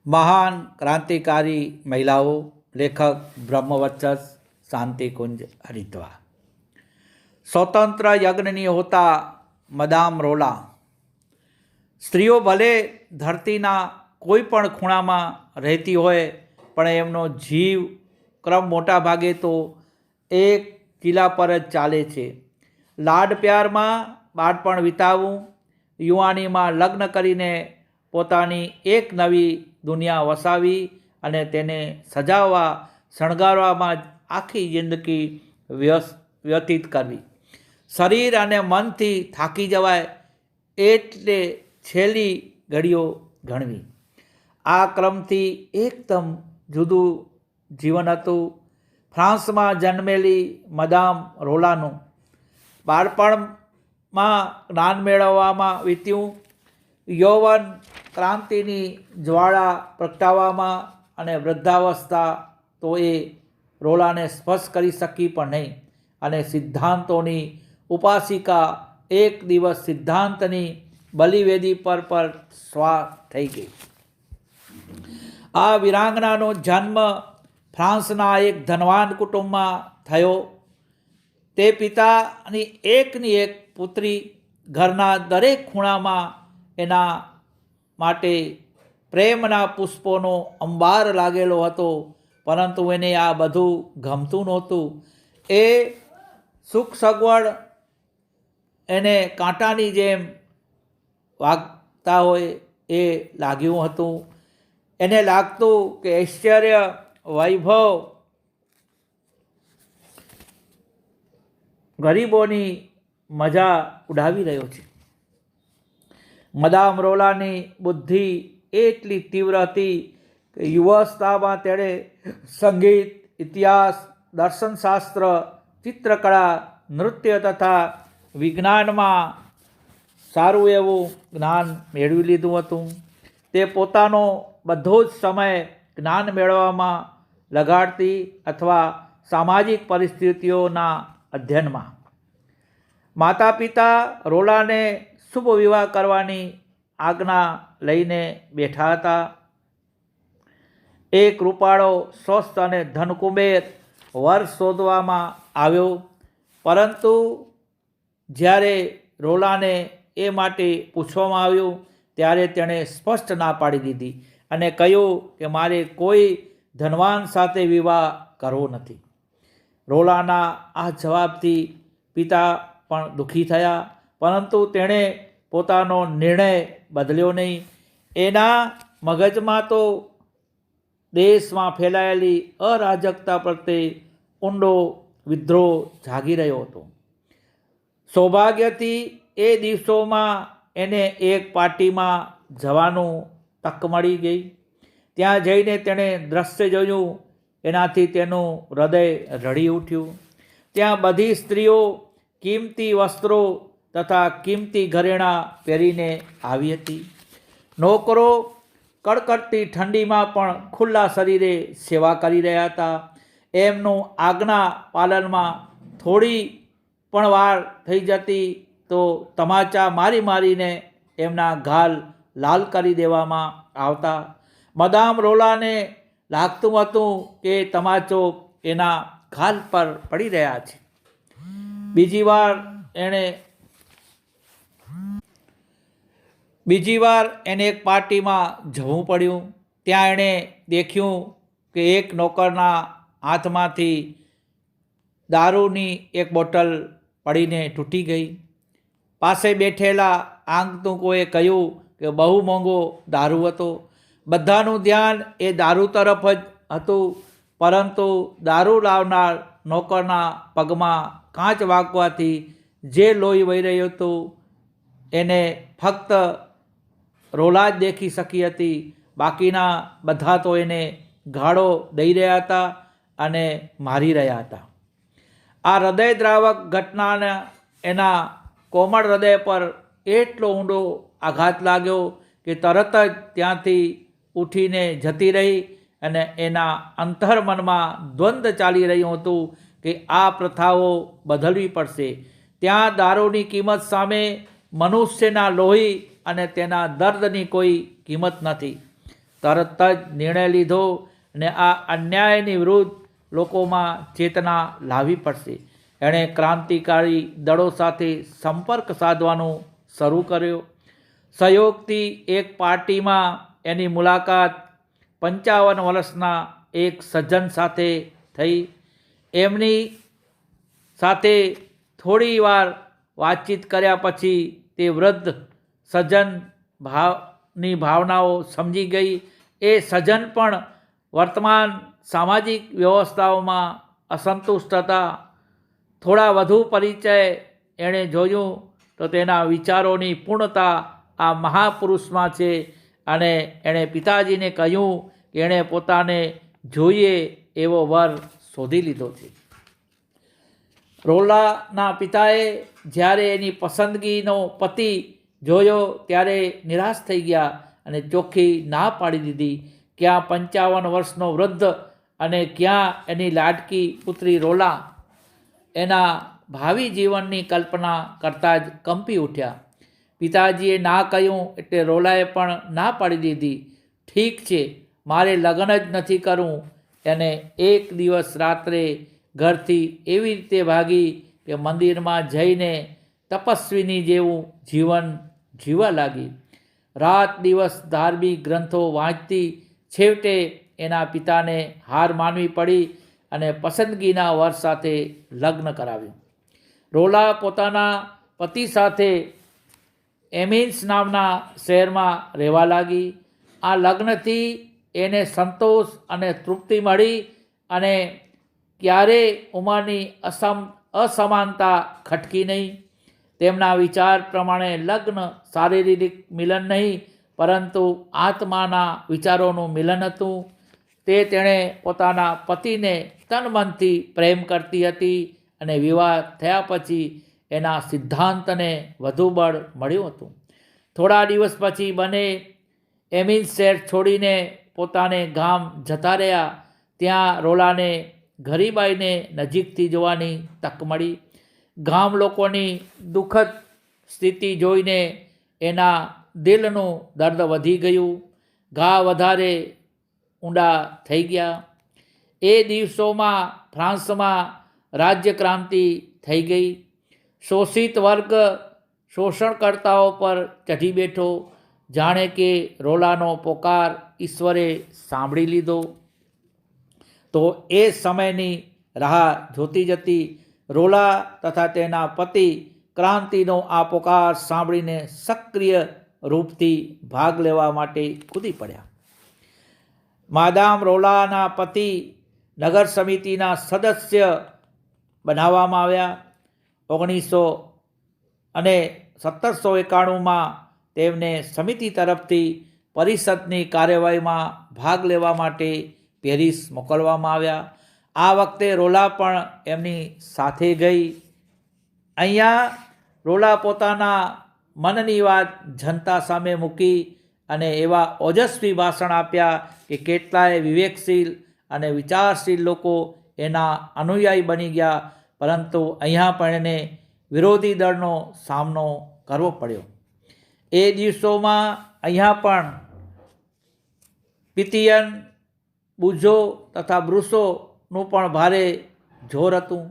મહાન ક્રાંતિકારી મહિલાઓ લેખક બ્રહ્મવર્ચસ શાંતિકુંજ હરિદ્વાર સ્વતંત્ર યજ્ઞની હોતા મદામ રોલા સ્ત્રીઓ ભલે ધરતીના કોઈ પણ ખૂણામાં રહેતી હોય પણ એમનો જીવ ક્રમ મોટા ભાગે તો એક કિલ્લા પર જ ચાલે છે. લાડ પ્યારમાં બાળપણ વિતાવવું, યુવાનીમાં લગ્ન કરીને પોતાની એક નવી દુનિયા વસાવી અને તેને સજાવવા શણગારવામાં જ આખી જિંદગી વ્યતીત કરવી. શરીર અને મનથી થાકી જવાય એટલે છેલ્લી ઘડીઓ ગણવી. આ ક્રમથી એકદમ જુદું જીવન હતું ફ્રાન્સમાં જન્મેલી મદામ રોલાનું. બાળપણમાં જ્ઞાન મેળવવામાં વીત્યું, યૌવન ક્રાંતિની જ્વાળા પ્રગટાવવામાં અને વૃદ્ધાવસ્થા તો એ રોલાને સ્પર્શ કરી શકી પણ નહીં અને સિદ્ધાંતોની ઉપાસિકા એક દિવસ સિદ્ધાંતની બલિવેદી પર સ્વાર થઈ ગઈ. આ વીરાંગનાનો જન્મ ફ્રાન્સના એક ધનવાન કુટુંબમાં થયો. તે પિતાની એકની એક પુત્રી, ઘરના દરેક ખૂણામાં એના માટે પ્રેમના પુષ્પોનો અંબાર લાગેલો હતો, પરંતુ એને આ બધું ગમતું નહોતું. એ સુખ સગવડ એને કાંટાની જેમ વાગતા હોય એ લાગ્યું હતું. એને લાગતું કે ઐશ્વર્ય વૈભવ ગરીબોની મજા ઉડાવી રહ્યો છે. મદામ રોલાની બુદ્ધિ એટલી તીવ્ર હતી કે યુવાવસ્થામાં તેણે સંગીત, ઇતિહાસ, દર્શનશાસ્ત્ર, ચિત્રકળા, નૃત્ય તથા વિજ્ઞાનમાં સારું એવું જ્ઞાન મેળવી લીધું હતું. તે પોતાનો બધો જ સમય જ્ઞાન મેળવવામાં લગાડતી અથવા સામાજિક પરિસ્થિતિઓના અધ્યયનમાં. માતા પિતા રોલાને શુભ વિવાહ કરવાની આજ્ઞા લઈને બેઠા હતા. એક રૂપાળો, સ્વસ્થ અને ધનકુબેર વર શોધવામાં આવ્યો, પરંતુ જ્યારે રોલાને એ માટે પૂછવામાં આવ્યું ત્યારે તેણે સ્પષ્ટ ના પાડી દીધી અને કહ્યું કે મારે કોઈ ધનવાન સાથે વિવાહ કરવો નથી. રોલાના આ જવાબથી પિતા પણ દુઃખી થયા, પરંતુ તેણે પોતાનો નિર્ણય બદલ્યો નહીં. એના મગજમાં તો દેશમાં ફેલાયેલી અરાજકતા પ્રત્યે ઊંડો વિદ્રોહ જાગી રહ્યો હતો. સૌભાગ્યથી એ દિવસોમાં એને એક પાર્ટીમાં જવાનું તક મળી ગઈ. ત્યાં જઈને તેણે દ્રશ્ય જોયું, એનાથી તેનું હૃદય રડી ઉઠ્યું. ત્યાં બધી સ્ત્રીઓ કિંમતી વસ્ત્રો તથા કિંમતી ઘરેણાં પહેરીને આવી હતી. નોકરો કડકડતી ઠંડીમાં પણ ખુલ્લા શરીરે સેવા કરી રહ્યા હતા. એમનું આજ્ઞા પાલનમાં થોડી પણ વાર થઈ જતી તો તમાચા મારીને એમના ગાલ લાલ કરી દેવામાં આવતા. મદામ રોલાને લાગતું હતું કે તમાચો એના ગાલ પર પડી રહ્યા છે. બીજી વાર એને એક પાર્ટીમાં જવું પડ્યું. ત્યાં એણે દેખ્યું કે એક નોકરના હાથમાંથી દારૂની એક બોટલ પડીને તૂટી ગઈ. પાસે બેઠેલા આગંતુકોએ કહ્યું કે બહુ મોંઘો દારૂ હતો. બધાનું ધ્યાન એ દારૂ તરફ જ હતું, પરંતુ દારૂ લાવનાર નોકરના પગમાં કાંચ વાગવાથી જે લોહી વહી રહ્યું હતું એને ફક્ત રોલા જ દેખી શકી હતી. બાકીના બધા તો એને ગાળો દઈ રહ્યા હતા અને મારી રહ્યા હતા. આ હૃદયદ્રાવક ઘટનાને એના કોમળ હૃદય પર એટલો ઊંડો આઘાત લાગ્યો કે તરત જ ત્યાંથી ઉઠીને જતી રહી અને એના અંતર્મનમાં દ્વંદ્વ ચાલી રહ્યું હતું કે આ પ્રથાઓ બદલવી પડશે. ત્યાં દારૂની કિંમત સામે મનુષ્યના લોહી અને તેના દર્દની કોઈ કિંમત નથી. તરત જ નિર્ણય લીધો અને આ અન્યાયની વિરુદ્ધ લોકોમાં ચેતના લાવવી પડશે. એણે ક્રાંતિકારી દળો સાથે સંપર્ક સાધવાનું શરૂ કર્યો. સહયોગથી એક પાર્ટીમાં એની મુલાકાત 55 વર્ષના એક સજ્જન સાથે થઈ. એમની સાથે થોડી વાર વાતચીત કર્યા પછી તે વૃદ્ધ સજ્જન ભાવની ભાવનાઓ સમજી ગઈ. એ સજ્જન પણ વર્તમાન સામાજિક વ્યવસ્થાઓમાં અસંતુષ્ટ હતા. થોડા વધુ પરિચય એણે જોયું તો તેના વિચારોની પૂર્ણતા આ મહાપુરુષમાં છે અને એણે પિતાજીને કહ્યું કે એણે પોતાને જોઈએ એવો વર શોધી લીધો છે. રોલાના પિતાએ જ્યારે એની પસંદગીનો પતિ જોયો ત્યારે નિરાશ થઈ ગયા અને ચોખ્ખી ના પાડી દીધી. ક્યાં 55 વર્ષનો વૃદ્ધ અને ક્યાં એની લાડકી પુત્રી રોલા. એના ભાવિ જીવનની કલ્પના કરતાં જ કંપી ઉઠ્યા. પિતાજીએ ના કહ્યું એટલે રોલાએ પણ ના પાડી દીધી. ઠીક છે, મારે લગ્ન જ નથી કરવું. એને એક દિવસ રાત્રે ઘરથી એવી રીતે ભાગી કે મંદિરમાં જઈને તપસ્વીની જેવું જીવન જીવવા લાગી. રાત દિવસ ધાર્મિક ગ્રંથો વાંચતી. છેવટે એના પિતાને હાર માનવી પડી અને પસંદગીના વર સાથે લગ્ન કરાવ્યું. રોલા પોતાના પતિ સાથે એમિન્સ નામના શહેરમાં રહેવા લાગી. આ લગ્નથી એને સંતોષ અને તૃપ્તિ મળી અને ક્યારેય ઉંમરની અસમાનતા ખટકી નહીં. તેમના વિચાર પ્રમાણે લગ્ન શારીરિક મિલન નહીં પરંતુ આત્માના વિચારોનું મિલન હતું. તે તેણે પોતાના પતિને તન મનથી પ્રેમ કરતી હતી અને વિવાહ થયા પછી એના સિદ્ધાંતને વધુ બળ મળ્યું હતું. થોડા દિવસ પછી બંને એમિન્સ શહેર છોડીને પોતાને ગામ જતા રહ્યા. ત્યાં રોલાને ગરીબાઈને નજીકથી જોવાની તક મળી. ગામ લોકોની દુઃખદ સ્થિતિ જોઈને એના દિલનું દર્દ વધી ગયું. ઘા વધારે ઊંડા થઈ ગયા. એ દિવસોમાં ફ્રાન્સમાં રાજ્ય ક્રાંતિ થઈ ગઈ. શોષિત વર્ગ શોષણકર્તાઓ પર ચઢી બેઠો. જાણે કે રોલાનો પોકાર ઈશ્વરે સાંભળી લીધો. તો એ સમયની રાહ જોતી જતી. રોલા તથા તેના પતિ ક્રાંતિનો આ પોકાર સાંભળીને સક્રિય રૂપથી ભાગ લેવા માટે કૂદી પડ્યા. માદામ રોલાના પતિ નગર સમિતિના સદસ્ય બનાવવામાં આવ્યા. 1791માં તેમને સમિતિ તરફથી પરિષદની કાર્યવાહીમાં ભાગ લેવા માટે પેરિસ મોકલવામાં આવ્યા. આ વખતે રોલા પણ એમની સાથે ગઈ. અહીંયા રોલા પોતાના મનની વાત જનતા સામે મૂકી અને એવા ઓજસ્વી ભાષણ આપ્યા કે કેટલાય વિવેકશીલ અને વિચારશીલ લોકો એના અનુયાયી બની ગયા. પરંતુ અહીંયા પણ એને વિરોધી દળનો સામનો કરવો પડ્યો. એ દિવસોમાં અહીંયા પણ પિતિયન, બુઝો તથા બ્રુસોનું પણ ભારે જોર હતું.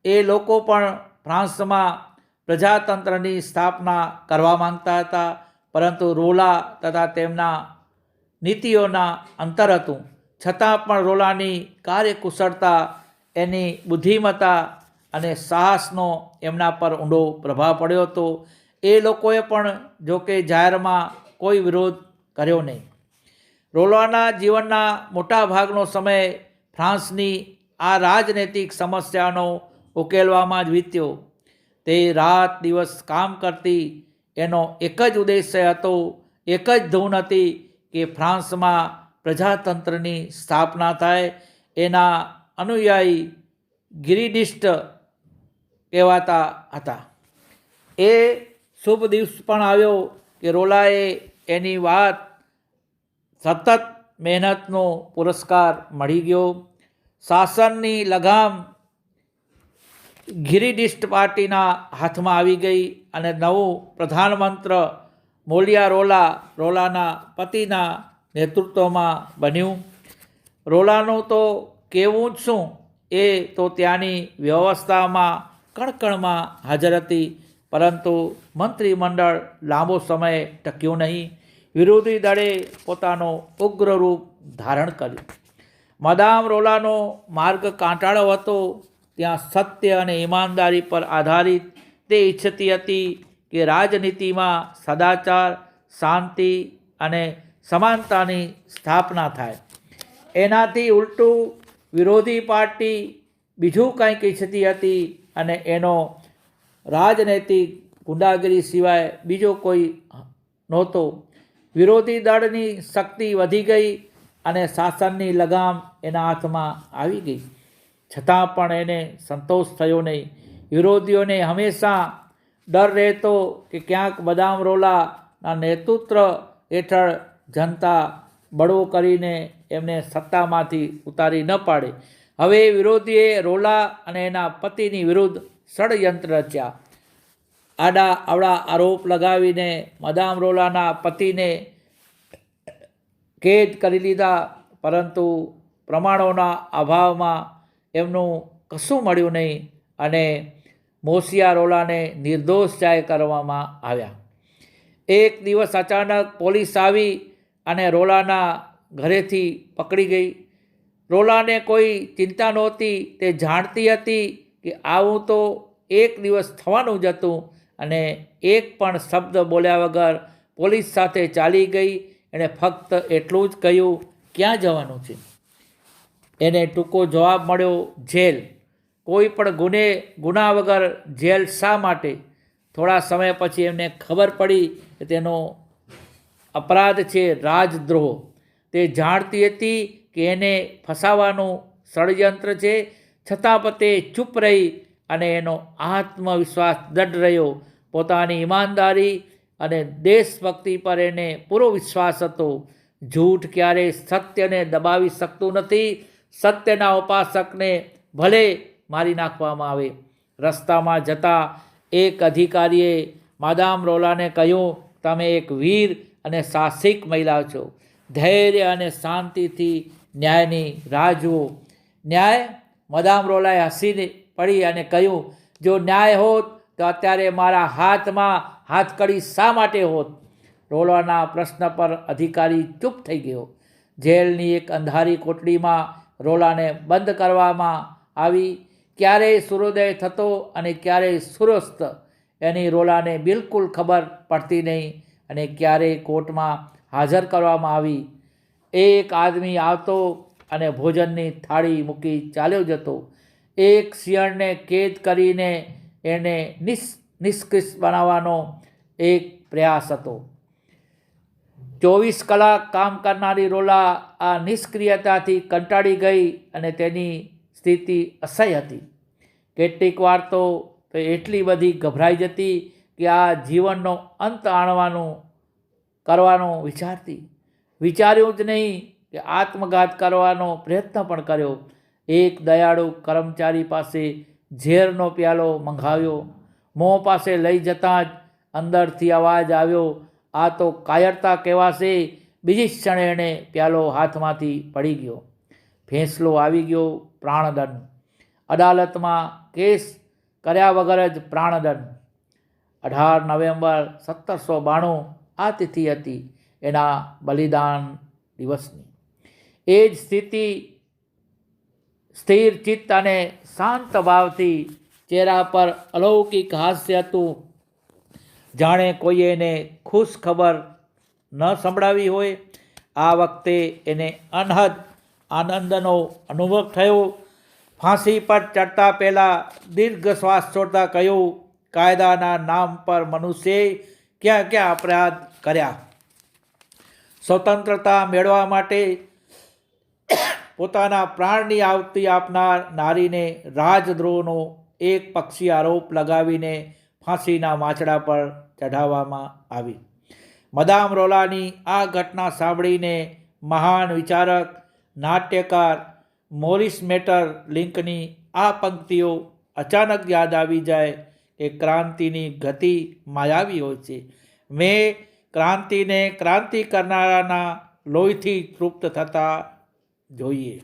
એ લોકો પણ ફ્રાન્સમાં પ્રજાતંત્રની સ્થાપના કરવા માંગતા હતા, પરંતુ રોલા તથા તેમના નીતિઓના અંતર હતું. છતાં પણ રોલાની કાર્યકુશળતા, એની બુદ્ધિમત્તા અને સાહસનો એમના પર ઊંડો પ્રભાવ પડ્યો હતો. એ લોકોએ પણ જોકે જાહેરમાં કોઈ વિરોધ કર્યો નહીં. રોલાના જીવનના મોટા ભાગનો સમય ફ્રાન્સની આ રાજનૈતિક સમસ્યાનો ઉકેલવામાં જ વીત્યો. તે રાત દિવસ કામ કરતી. એનો એક જ ઉદ્દેશ્ય હતો, એક જ ધૂન હતી કે ફ્રાન્સમાં પ્રજાતંત્રની સ્થાપના થાય. એના અનુયાયી ગિરિડિસ્ટ કહેવાતા હતા. એ શુભ દિવસ પણ આવ્યો કે રોલાએ એની વાત સતત મહેનતનો પુરસ્કાર મળી ગયો. શાસનની લગામ ગિરિડિસ્ટ પાર્ટીના હાથમાં આવી ગઈ અને નવું પ્રધાનમંત્રી મોલિયા રોલાના પતિના નેતૃત્વમાં બન્યું. રોલાનું તો કહેવું જ શું, એ તો ત્યાંની વ્યવસ્થામાં કણકણમાં હાજર હતી, પરંતુ મંત્રીમંડળ લાંબો સમય ટક્યું નહીં. વિરોધી દળે પોતાનો ઉગ્ર રૂપ ધારણ કર્યું. મદામ રોલાનો માર્ગ કાંટાળો હતો. ત્યાં સત્ય અને ઈમાનદારી પર આધારિત તે ઈચ્છતી હતી કે રાજનીતિમાં સદાચાર, શાંતિ અને સમાનતાની સ્થાપના થાય. એનાથી ઉલટું વિરોધી પાર્ટી બીજું કંઈક ઈચ્છતી હતી અને એનો રાજનૈતિક ગુંડાગીરી સિવાય બીજો કોઈ નહોતો. વિરોધી દળની શક્તિ વધી ગઈ અને શાસનની લગામ એના હાથમાં આવી ગઈ. છતાં પણ એને સંતોષ થયો નહીં. વિરોધીઓને હંમેશા ડર રહેતો કે ક્યાંક મદામ રોલાના નેતૃત્વ હેઠળ જનતા બળવો કરીને એમને સત્તામાંથી ઉતારી ન પાડે. હવે વિરોધીએ રોલા અને એના પતિની વિરુદ્ધ ષડયંત્ર રચ્યા. આડા અવળા આરોપ લગાવીને મદામ રોલાના પતિને કેદ કરી લીધા, પરંતુ પ્રમાણોના અભાવમાં એમનું કશું મળ્યું નહીં અને મોસિયા રોલાને નિર્દોષ જાહેર કરવામાં આવ્યા. એક દિવસ અચાનક પોલીસ આવી અને રોલાના ઘરેથી પકડી ગઈ. રોલાને કોઈ ચિંતા નહોતી. તે જાણતી હતી કે આવું તો એક દિવસ થવાનું જ હતું અને એક પણ શબ્દ બોલ્યા વગર પોલીસ સાથે ચાલી ગઈ. એણે ફક્ત એટલું જ કહ્યું, ક્યાં જવાનું છે? એને ટૂંકો જવાબ મળ્યો, જેલ. કોઈ પણ ગુના વગર જેલ શા માટે? થોડા સમય પછી એમને ખબર પડી કે તેનો અપરાધ છે રાજદ્રોહ. તે જાણતી હતી કે એને ફસાવાનું ષડયંત્ર છે, છતાં પણ તે ચૂપ રહી અને એનો આત્મવિશ્વાસ દૃઢ રહ્યો. પોતાની ઈમાનદારી અને દેશભક્તિ પર એને પૂરો વિશ્વાસ હતો. જૂઠ ક્યારેય સત્યને દબાવી શકતું નથી. સત્યના ઉપાસકને ભલે મારી નાખવામાં આવે. રસ્તામાં જતા એક અધિકારીએ મદામ રોલાને કહ્યું, તમે એક વીર અને સાહસિક મહિલા છો. ધૈર્ય અને શાંતિથી ન્યાયની રાહ જુઓ. ન્યાય? મદામ રોલાએ હસીને પડી અને કહ્યું, જો ન્યાય હોત તો અત્યારે મારા હાથમાં હાથકડી શા માટે હોત? રોલાના પ્રશ્ન પર અધિકારી ચૂપ થઈ ગયો. જેલની એક અંધારી કોટડીમાં રોલાને બંધ કરવામાં આવી. ક્યારેય સૂર્યોદય થતો અને ક્યારેય સૂર્યાસ્ત એની રોલાને બિલકુલ ખબર પડતી નહીં. અને ક્યારેય કોર્ટમાં હાજર કરવામાં આવી. એક આદમી આવતો અને ભોજનની થાળી મૂકી ચાલ્યો જતો. એક શિયાળને કેદ કરીને એને નિષ્ક્રિય બનાવવાનો એક પ્રયાસ હતો. 24 કલાક કામ કરનારી રોલા આ નિષ્ક્રિયતાથી કંટાળી ગઈ અને તેની સ્થિતિ અસહ્ય હતી. કેટલીક વાર તો એટલી બધી ગભરાઈ જતી કે આ જીવનનો અંત કરવાનો વિચારતી. વિચાર્યું જ નહીં કે આત્મઘાત કરવાનો પ્રયત્ન પણ કર્યો. એક દયાળુ કર્મચારી પાસે ઝેરનો પ્યાલો મંગાવ્યો. મોં પાસે લઈ જતાં જ અંદરથી અવાજ આવ્યો, આ તો કાયરતા કહેવાશે. બીજી જ ક્ષણે એણે પ્યાલો હાથમાંથી પડી ગયો. ફેંસલો આવી ગયો, પ્રાણદંડ. અદાલતમાં કેસ કર્યા વગર જ પ્રાણદંડ. 18 નવેમ્બર 1792 આ તિથિ હતી એના બલિદાન દિવસની. એ જ સ્થિર ચિત્ત અને શાંત ભાવથી ચહેરા પર અલૌકિક હાસ્ય હતું, જાણે કોઈએ એને ખુશ ખબર ન સંભળાવી હોય. આ વખતે એને અનહદ આનંદનો અનુભવ થયો. ફાંસી પર ચડતા પહેલાં દીર્ઘ શ્વાસ છોડતા કહ્યું, કાયદાના નામ પર મનુષ્યએ ક્યાં ક્યાં અપરાધ કર્યા. સ્વતંત્રતા મેળવવા માટે પોતાના પ્રાણની આહુતિ આપનાર નારીને રાજદ્રોહનો એક પક્ષી આરોપ લગાવીને ફાંસીના માચડા પર ચઢાવવામાં આવી. મદામ રોલાની આ ઘટના સાંભળીને મહાન વિચારક, નાટ્યકાર મોરિસ મેટર લિંકની આ પંક્તિઓ અચાનક યાદ આવી જાય કે ક્રાંતિની ગતિ માયાવી હોય છે. મેં ક્રાંતિને ક્રાંતિ કરનારાના લોહીથી તૃપ્ત થતા જોઈએ.